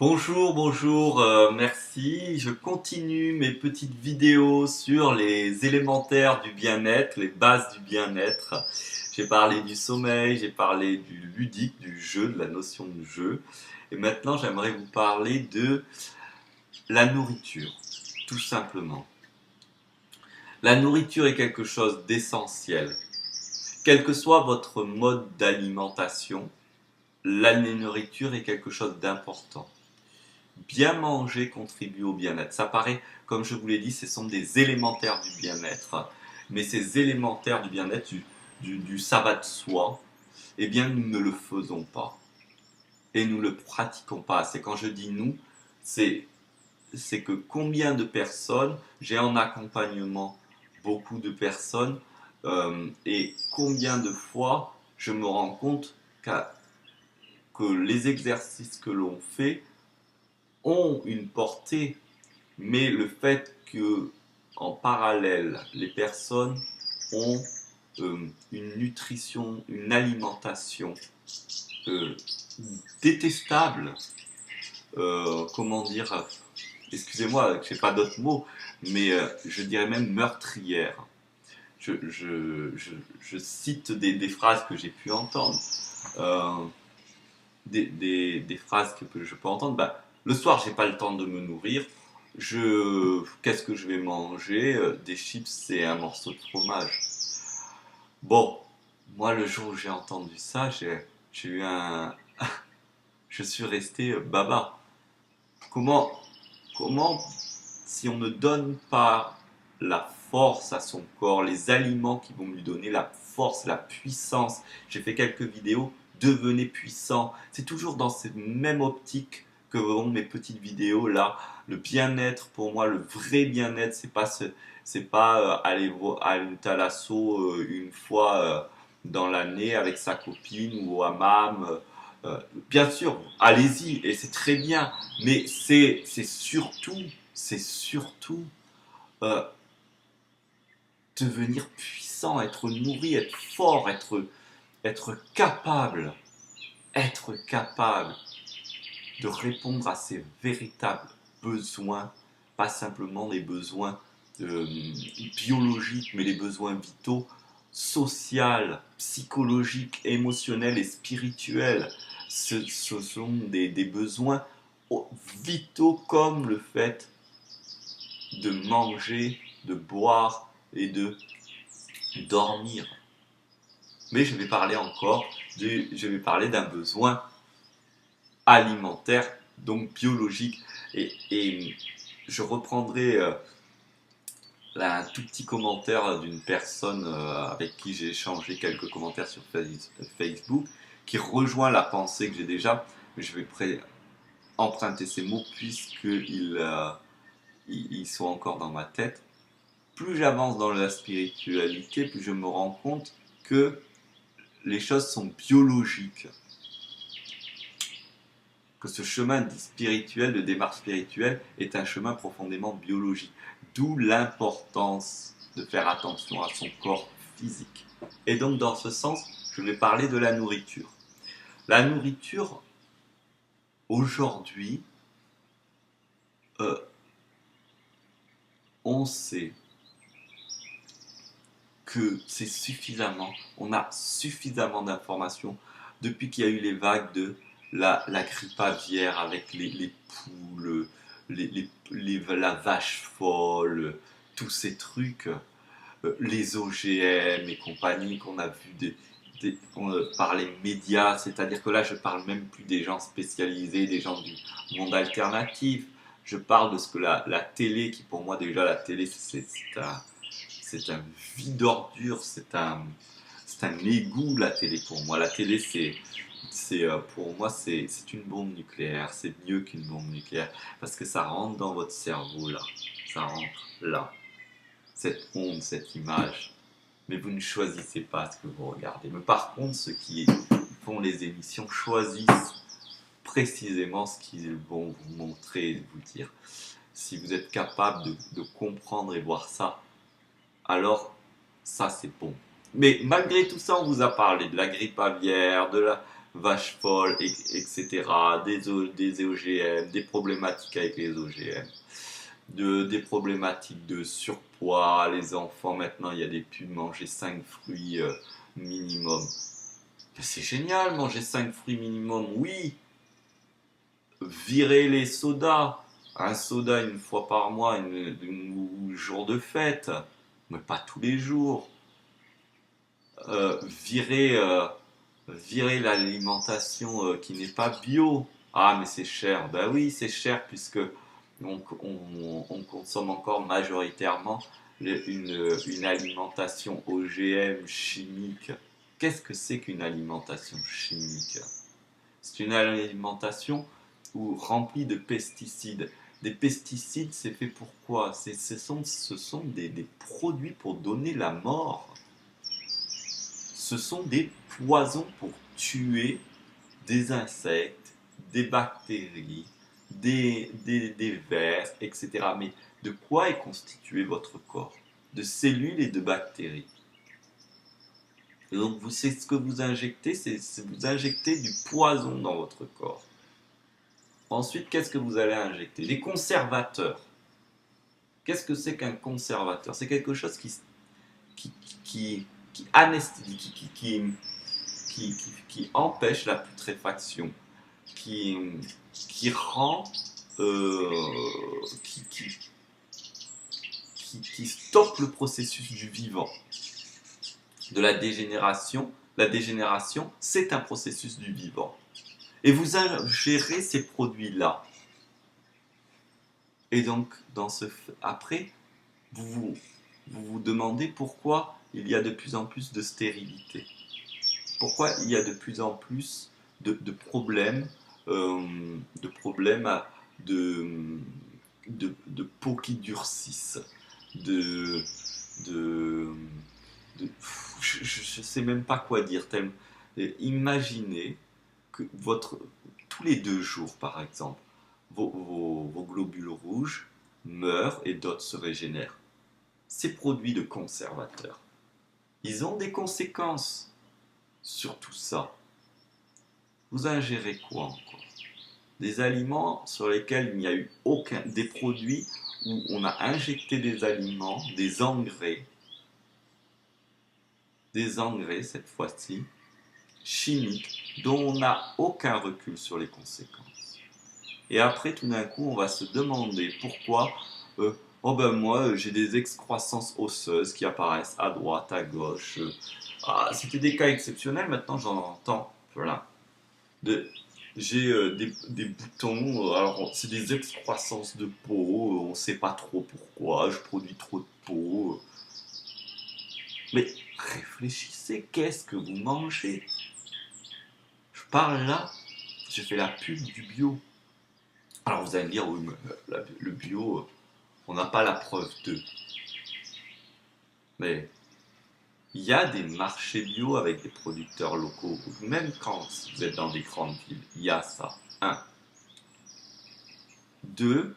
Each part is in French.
Bonjour, bonjour, merci. Je continue mes petites vidéos sur les élémentaires du bien-être, les bases du bien-être. J'ai parlé du sommeil, j'ai parlé du ludique, du jeu, de la notion de jeu. Et maintenant, j'aimerais vous parler de la nourriture, tout simplement. La nourriture est quelque chose d'essentiel. Quel que soit votre mode d'alimentation, la nourriture est quelque chose d'important. Bien manger contribue au bien-être. Ça paraît, comme je vous l'ai dit, ce sont des élémentaires du bien-être. Mais ces élémentaires du bien-être, du ça va de soi, eh bien nous ne le faisons pas. Et nous ne le pratiquons pas. C'est quand je dis nous, c'est que combien de personnes, j'ai en accompagnement beaucoup de personnes, et combien de fois je me rends compte que les exercices que l'on fait ont une portée, mais le fait que en parallèle les personnes ont une nutrition, une alimentation euh, détestable, comment dire, excusez-moi, je n'ai pas d'autres mots, mais je dirais même meurtrière. Je cite des phrases que j'ai pu entendre. Euh, des phrases que je peux entendre. Bah, le soir, j'ai pas le temps de me nourrir. Qu'est-ce que je vais manger? Des chips et un morceau de fromage. Bon, moi, le jour où j'ai entendu ça, j'ai eu un, je suis resté baba. Comment, comment, si on ne donne pas la force à son corps, les aliments qui vont lui donner la force, la puissance. J'ai fait quelques vidéos, devenez puissant. C'est toujours dans cette même optique que vont mes petites vidéos là. Le bien-être, pour moi, le vrai bien-être, c'est pas aller à une thalasso une fois dans l'année avec sa copine ou au hammam. Bien sûr, allez-y et c'est très bien, mais c'est surtout euh, devenir puissant, être nourri, être fort, être capable de répondre à ses véritables besoins, pas simplement les besoins biologiques, mais les besoins vitaux, sociaux, psychologiques, émotionnels et spirituels. Ce sont des besoins vitaux comme le fait de manger, de boire et de dormir. Mais je vais parler d'un besoin alimentaire, donc biologique. Et je reprendrai là, un tout petit commentaire d'une personne avec qui j'ai échangé quelques commentaires sur Facebook, qui rejoint la pensée que j'ai déjà, mais je vais emprunter ces mots puisqu'ils sont encore dans ma tête. Plus j'avance dans la spiritualité, plus je me rends compte que les choses sont biologiques, que ce chemin dit spirituel, de démarche spirituelle, est un chemin profondément biologique. D'où l'importance de faire attention à son corps physique. Et donc dans ce sens, je vais parler de la nourriture. La nourriture, aujourd'hui, euh, on sait que c'est suffisamment, on a suffisamment d'informations depuis qu'il y a eu les vagues de la grippe aviaire avec les poules, la vache folle, tous ces trucs, les OGM et compagnie qu'on a vu par les médias, c'est-à-dire que là je parle même plus des gens spécialisés, des gens du monde alternatif, je parle de ce que la télé, qui pour moi déjà la télé c'est un vide d'ordure, c'est un égout la télé pour moi. La télé pour moi c'est une bombe nucléaire, c'est mieux qu'une bombe nucléaire parce que ça rentre dans votre cerveau là, ça rentre là, cette onde, cette image. Mais vous ne choisissez pas ce que vous regardez. Mais par contre, ceux qui font les émissions choisissent précisément ce qu'ils vont vous montrer et vous dire. Si vous êtes capable de comprendre et voir ça, alors ça c'est bon. Mais malgré tout ça, on vous a parlé de la grippe aviaire, vaches folles, etc., des OGM, des problématiques avec les OGM, des problématiques de surpoids. Les enfants, maintenant, il y a des pubs, manger 5 fruits minimum. C'est génial, manger 5 fruits minimum, oui. Virer les sodas. Un soda une fois par mois, ou jour de fête, mais pas tous les jours. Virer, l'alimentation qui n'est pas bio. Ah, mais c'est cher. Ben oui, c'est cher puisque on consomme encore majoritairement une alimentation OGM chimique. Qu'est-ce que c'est qu'une alimentation chimique? C'est une alimentation remplie de pesticides. Des pesticides, c'est fait pour quoi? Ce sont des produits pour donner la mort. Ce sont des poisons pour tuer des insectes, des bactéries, des vers, etc. Mais de quoi est constitué votre corps? De cellules et de bactéries. Et donc, c'est ce que vous injectez, c'est vous injectez du poison dans votre corps. Ensuite, qu'est-ce que vous allez injecter? Les conservateurs. Qu'est-ce que c'est qu'un conservateur? C'est quelque chose qui anesthésie, qui empêche la putréfaction, qui rend, qui stoppe le processus du vivant, de la dégénération. La dégénération, c'est un processus du vivant. Et vous ingérez ces produits-là. Et donc, après, vous vous demandez pourquoi il y a de plus en plus de stérilité. Pourquoi il y a de plus en plus de problèmes, de peau qui durcissent, je ne sais même pas quoi dire. Imaginez que tous les 2 jours, par exemple, vos globules rouges meurent et d'autres se régénèrent. Ces produits de conservateurs, ils ont des conséquences sur tout ça. Vous ingérez quoi encore? Des aliments sur lesquels il n'y a eu des produits où on a injecté des aliments, des engrais cette fois-ci, chimiques, dont on n'a aucun recul sur les conséquences. Et après, tout d'un coup, on va se demander pourquoi oh ben moi, j'ai des excroissances osseuses qui apparaissent à droite, à gauche. C'était des cas exceptionnels, maintenant j'en entends plein. J'ai des boutons, alors c'est des excroissances de peau, on ne sait pas trop pourquoi, je produis trop de peau. Mais réfléchissez, qu'est-ce que vous mangez? Je parle là, je fais la pub du bio. Alors vous allez me dire, oui, mais le bio, on n'a pas la preuve d'eux. Mais il y a des marchés bio avec des producteurs locaux. Même quand vous êtes dans des grandes villes, il y a ça. 1. 2.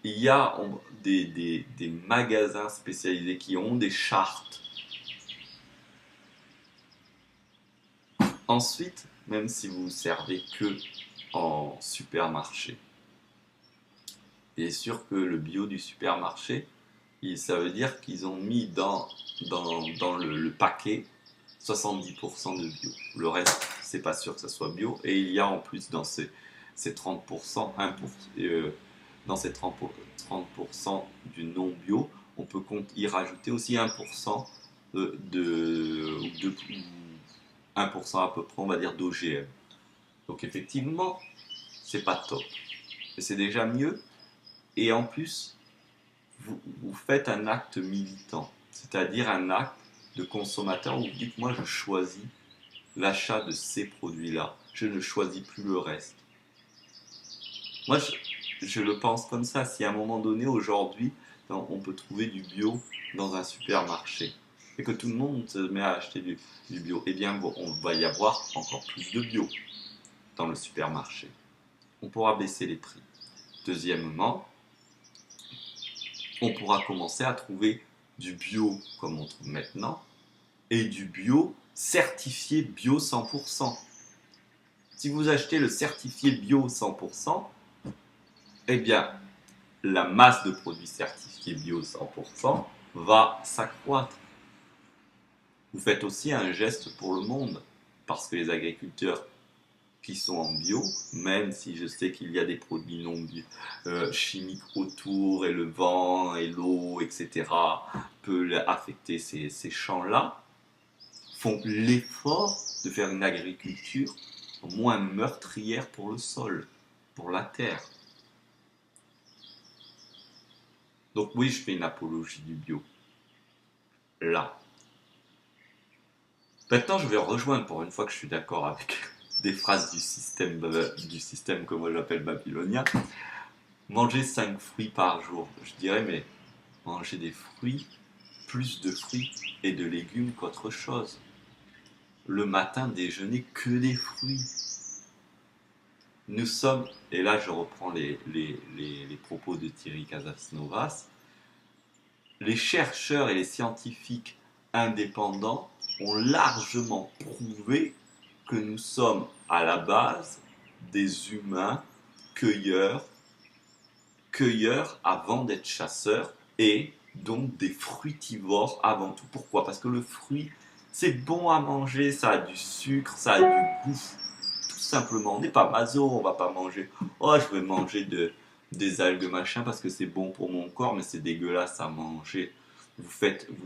Il y a des magasins spécialisés qui ont des chartes. Ensuite, même si vous ne servez que en supermarché, il est sûr que le bio du supermarché, ça veut dire qu'ils ont mis dans le paquet 70% de bio. Le reste, c'est pas sûr que ça soit bio. Et il y a en plus dans ces 30%, dans ces 30% du non bio, on peut y rajouter aussi 1% 1% à peu près, on va dire, d'OGM. Donc effectivement, c'est pas top. Mais c'est déjà mieux. Et en plus, vous faites un acte militant, c'est-à-dire un acte de consommateur où vous dites, moi je choisis l'achat de ces produits-là, je ne choisis plus le reste. Moi je le pense comme ça, si à un moment donné, aujourd'hui, on peut trouver du bio dans un supermarché, et que tout le monde se met à acheter du bio, eh bien on va y avoir encore plus de bio dans le supermarché. On pourra baisser les prix. Deuxièmement, on pourra commencer à trouver du bio comme on trouve maintenant, et du bio certifié bio 100%. Si vous achetez le certifié bio 100%, eh bien, la masse de produits certifiés bio 100% va s'accroître. Vous faites aussi un geste pour le monde, parce que les agriculteurs qui sont en bio, même si je sais qu'il y a des produits non bio, chimiques autour, et le vent, et l'eau, etc., peut affecter ces champs-là, font l'effort de faire une agriculture moins meurtrière pour le sol, pour la terre. Donc oui, je fais une apologie du bio. Là. Maintenant, je vais rejoindre, pour une fois que je suis d'accord avec des phrases du système que moi j'appelle babylonien, manger 5 fruits par jour. Je dirais, mais manger des fruits, plus de fruits et de légumes qu'autre chose. Le matin, déjeuner que des fruits. Nous sommes, et là je reprends les propos de Thierry Casasnovas, les chercheurs et les scientifiques indépendants ont largement prouvé que nous sommes à la base des humains cueilleurs avant d'être chasseurs et donc des fruitivores avant tout. Pourquoi? Parce que le fruit, c'est bon à manger, ça a du sucre, ça a du goût. Tout simplement, on n'est pas maso, on va pas manger. Oh, je vais manger des algues machin parce que c'est bon pour mon corps, mais c'est dégueulasse à manger.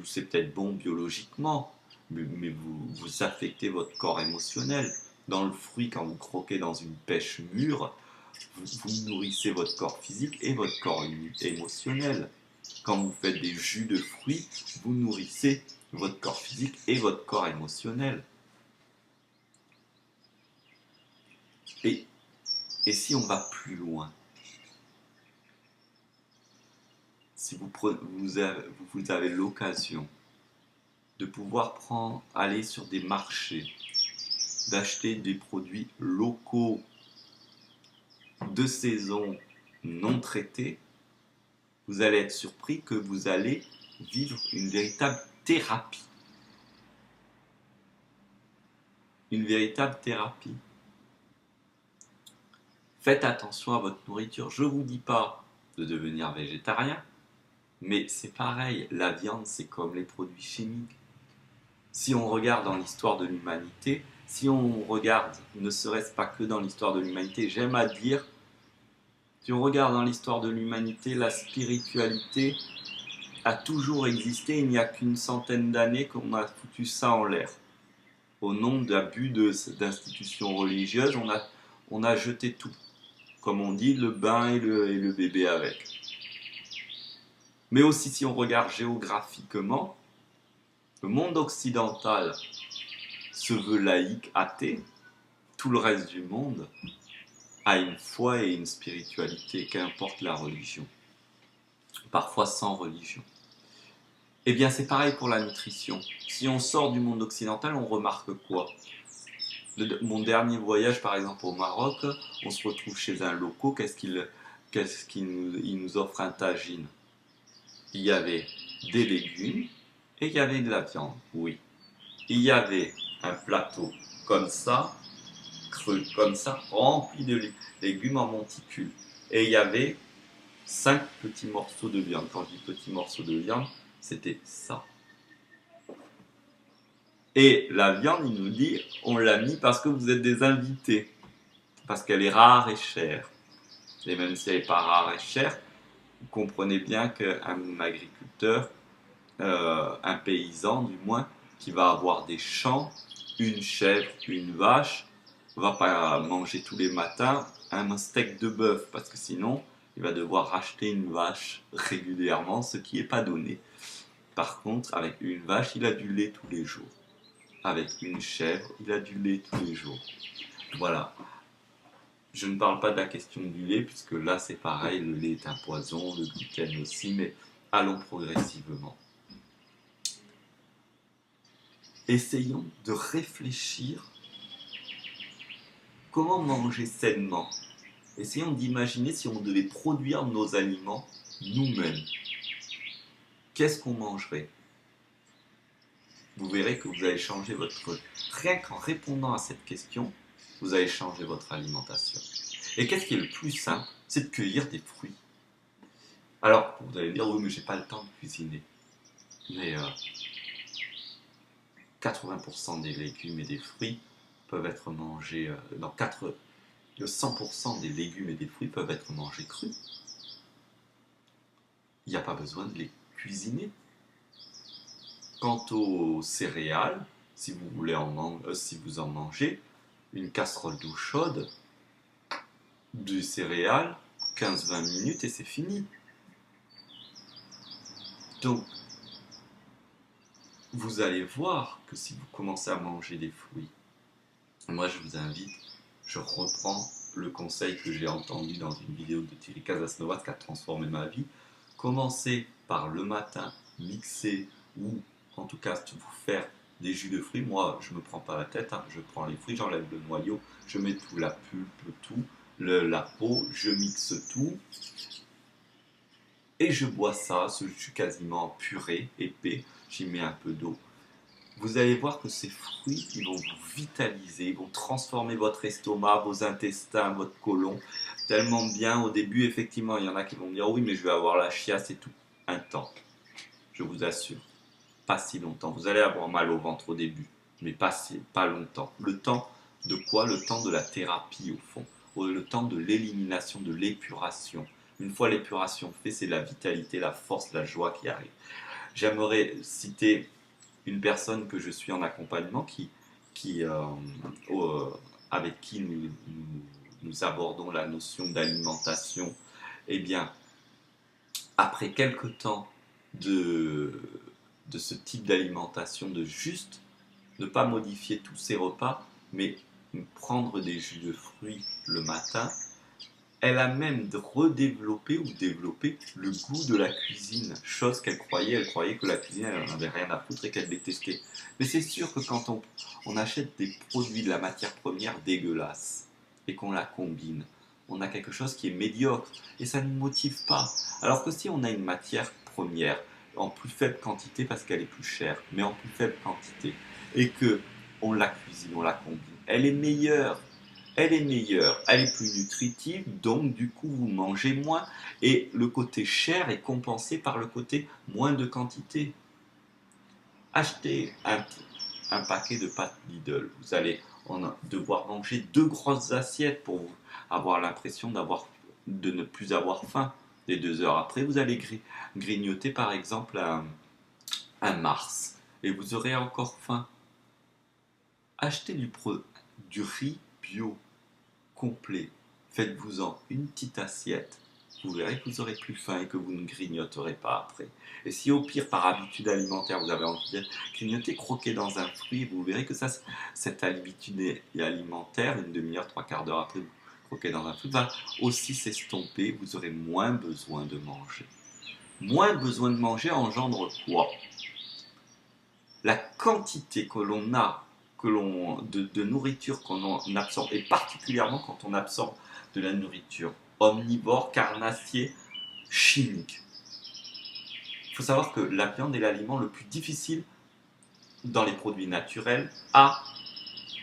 C'est peut-être bon biologiquement, mais vous affectez votre corps émotionnel. Dans le fruit, quand vous croquez dans une pêche mûre, vous nourrissez votre corps physique et votre corps émotionnel. Quand vous faites des jus de fruits, vous nourrissez votre corps physique et votre corps émotionnel. Et si on va plus loin, si vous avez l'occasion de pouvoir aller sur des marchés, d'acheter des produits locaux de saison non traités, vous allez être surpris que vous allez vivre une véritable thérapie. Une véritable thérapie. Faites attention à votre nourriture. Je ne vous dis pas de devenir végétarien, mais c'est pareil, la viande c'est comme les produits chimiques. Si on regarde dans l'histoire de l'humanité, si on regarde, ne serait-ce pas que dans l'histoire de l'humanité, j'aime à dire, si on regarde dans l'histoire de l'humanité, la spiritualité a toujours existé, il n'y a qu'une centaine d'années qu'on a foutu ça en l'air. Au nom d'abus d'institutions religieuses, on a jeté tout. Comme on dit, le bain et le bébé avec. Mais aussi, si on regarde géographiquement, le monde occidental se veut laïque, athée. Tout le reste du monde a une foi et une spiritualité, qu'importe la religion. Parfois sans religion. Eh bien, c'est pareil pour la nutrition. Si on sort du monde occidental, on remarque quoi? Mon dernier voyage, par exemple, au Maroc, on se retrouve chez un loco, il nous offre un tagine. Il y avait des légumes et il y avait de la viande, oui. Il y avait un plateau comme ça, creux comme ça, rempli de légumes en monticules. Et il y avait 5 petits morceaux de viande. Quand je dis petits morceaux de viande, c'était ça. Et la viande, il nous dit, on l'a mis parce que vous êtes des invités. Parce qu'elle est rare et chère. Et même si elle n'est pas rare et chère, vous comprenez bien qu'un agriculteur, un paysan du moins, qui va avoir des champs, une chèvre, une vache, va pas manger tous les matins un steak de bœuf, parce que sinon, il va devoir racheter une vache régulièrement, ce qui n'est pas donné. Par contre, avec une vache, il a du lait tous les jours. Avec une chèvre, il a du lait tous les jours. Voilà. Je ne parle pas de la question du lait, puisque là c'est pareil, le lait est un poison, le gluten aussi, mais allons progressivement. Essayons de réfléchir comment manger sainement. Essayons d'imaginer si on devait produire nos aliments nous-mêmes. Qu'est-ce qu'on mangerait? vous verrez que vous allez changer votre... Rien qu'en répondant à cette question, vous allez changer votre alimentation. Et qu'est-ce qui est le plus simple? C'est de cueillir des fruits. Alors, vous allez me dire, oui, mais j'ai pas le temps de cuisiner. Mais 80% des légumes et des fruits peuvent être mangés, 100% des légumes et des fruits peuvent être mangés crus. Il n'y a pas besoin de les cuisiner. Quant aux céréales, si vous voulez si vous en mangez, une casserole d'eau chaude, du céréales, 15-20 minutes et c'est fini. Donc, vous allez voir que si vous commencez à manger des fruits, moi je vous invite, je reprends le conseil que j'ai entendu dans une vidéo de Thierry Casasnovas qui a transformé ma vie. Commencez par le matin, mixer ou en tout cas vous faire des jus de fruits. Moi je ne me prends pas la tête, je prends les fruits, j'enlève le noyau, je mets tout, la pulpe, tout, la peau, je mixe tout. Et je bois ça, je suis quasiment puré, épais, j'y mets un peu d'eau. Vous allez voir que ces fruits, ils vont vous vitaliser, ils vont transformer votre estomac, vos intestins, votre côlon, tellement bien. Au début, effectivement, il y en a qui vont me dire, oui, mais je vais avoir la chiasse et tout. Un temps, je vous assure, pas si longtemps. Vous allez avoir mal au ventre au début, mais pas longtemps. Le temps de quoi? Le temps de la thérapie, au fond. Le temps de l'élimination, de l'épuration. Une fois l'épuration faite, c'est la vitalité, la force, la joie qui arrive. J'aimerais citer une personne que je suis en accompagnement avec qui nous abordons la notion d'alimentation. Eh bien, après quelque temps de ce type d'alimentation, de juste ne pas modifier tous ses repas, mais prendre des jus de fruits le matin, elle a même redéveloppé ou développé le goût de la cuisine, chose qu'elle croyait que la cuisine, elle n'en avait rien à foutre et qu'elle détestait. Mais c'est sûr que quand on achète des produits de la matière première dégueulasse et qu'on la combine, on a quelque chose qui est médiocre et ça ne nous motive pas. Alors que si on a une matière première en plus faible quantité parce qu'elle est plus chère, mais en plus faible quantité, et que on la cuisine, on la combine, elle est meilleure. Elle est meilleure, elle est plus nutritive, donc du coup vous mangez moins et le côté cher est compensé par le côté moins de quantité. Achetez un paquet de pâtes Lidl, vous allez devoir manger 2 grosses assiettes pour avoir l'impression de ne plus avoir faim. Et 2 heures après, vous allez grignoter par exemple un Mars et vous aurez encore faim. Achetez du riz bio complet. Faites-vous-en une petite assiette. Vous verrez que vous aurez plus faim et que vous ne grignoterez pas après. Et si au pire, par habitude alimentaire, vous avez envie de grignoter, croquer dans un fruit, vous verrez que cette habitude alimentaire, une demi-heure, 3/4 d'heure après, vous croquez dans un fruit, va aussi s'estomper. Vous aurez moins besoin de manger. Moins besoin de manger engendre quoi? La quantité que l'on a de nourriture qu'on absorbe, et particulièrement quand on absorbe de la nourriture omnivore, carnassier, chimique. Il faut savoir que la viande est l'aliment le plus difficile dans les produits naturels à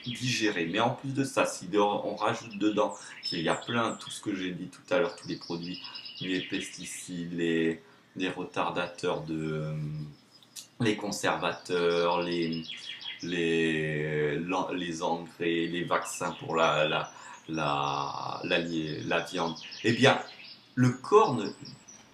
digérer. Mais en plus de ça, si on rajoute dedans qu'il y a plein, tout ce que j'ai dit tout à l'heure, tous les produits, les pesticides, les retardateurs les conservateurs, les engrais, les vaccins pour la viande, eh bien, le corps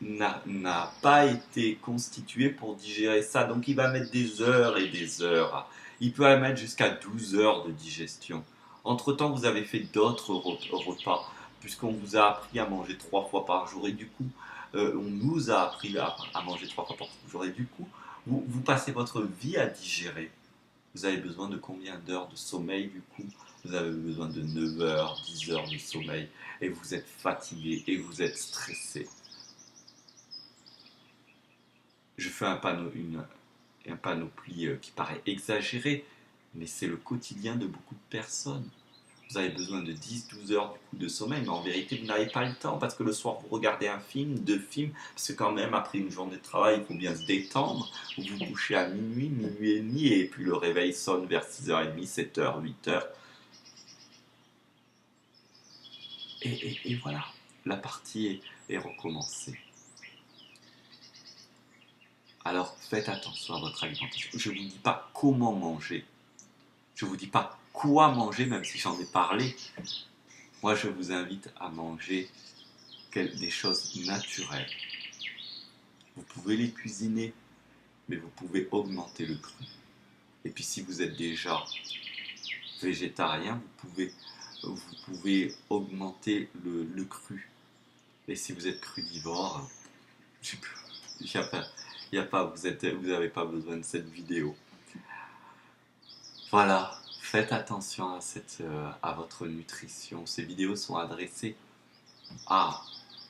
n'a pas été constitué pour digérer ça. Donc, il va mettre des heures et des heures. Il peut mettre jusqu'à 12 heures de digestion. Entre-temps, vous avez fait d'autres repas, puisqu'on vous a appris à manger 3 fois par jour. Et du coup, on nous a appris à manger 3 fois par jour. Et du coup, vous passez votre vie à digérer. Vous avez besoin de combien d'heures de sommeil du coup? Vous avez besoin de 9 heures, 10 heures de sommeil. Et vous êtes fatigué et vous êtes stressé. Je fais un panoplie qui paraît exagéré, mais c'est le quotidien de beaucoup de personnes. vous avez besoin de 10-12 heures du coup de sommeil, mais en vérité, vous n'avez pas le temps parce que le soir, vous regardez un film, deux films, parce que quand même, après une journée de travail, il faut bien se détendre. Vous vous couchez à minuit, minuit et demi, et puis le réveil sonne vers 6h30, 7h, 8h. Et voilà, la partie est recommencée. Alors, faites attention à votre alimentation. Je ne vous dis pas comment manger. Je ne vous dis pas quoi manger, même si j'en ai parlé. Moi, je vous invite à manger des choses naturelles. Vous pouvez les cuisiner, mais vous pouvez augmenter le cru. Et puis si vous êtes déjà végétarien, vous pouvez augmenter le cru. Et si vous êtes crudivore, vous n'avez pas besoin de cette vidéo. Voilà, faites attention à votre nutrition. Ces vidéos sont adressées à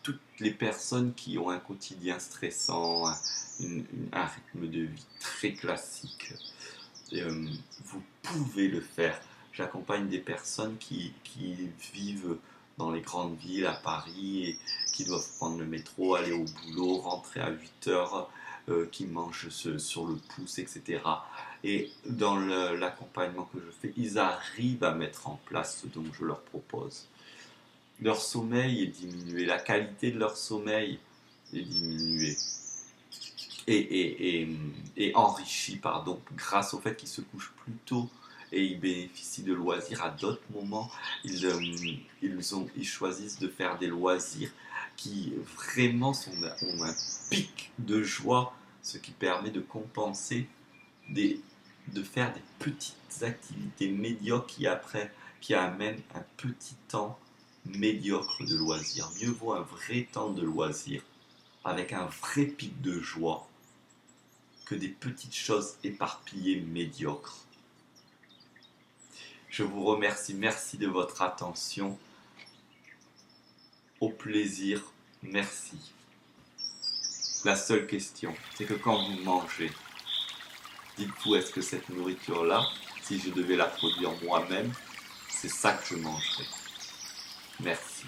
toutes les personnes qui ont un quotidien stressant, un rythme de vie très classique. Vous pouvez le faire. J'accompagne des personnes qui vivent dans les grandes villes, à Paris, et qui doivent prendre le métro, aller au boulot, rentrer à 8h, qui mangent sur le pouce, etc. Et dans l'accompagnement que je fais, ils arrivent à mettre en place ce dont je leur propose. Leur sommeil est diminué, la qualité de leur sommeil est diminuée et enrichi, pardon, grâce au fait qu'ils se couchent plus tôt et ils bénéficient de loisirs à d'autres moments. Ils choisissent de faire des loisirs qui vraiment ont un pic de joie, ce qui permet de compenser, de faire des petites activités médiocres qui amènent un petit temps médiocre de loisirs. Mieux vaut un vrai temps de loisirs avec un vrai pic de joie que des petites choses éparpillées médiocres. Je vous remercie, merci de votre attention. Au plaisir, merci. La seule question, c'est que quand vous mangez, dites-vous, est-ce que cette nourriture-là, si je devais la produire moi-même, c'est ça que je mangerais. Merci.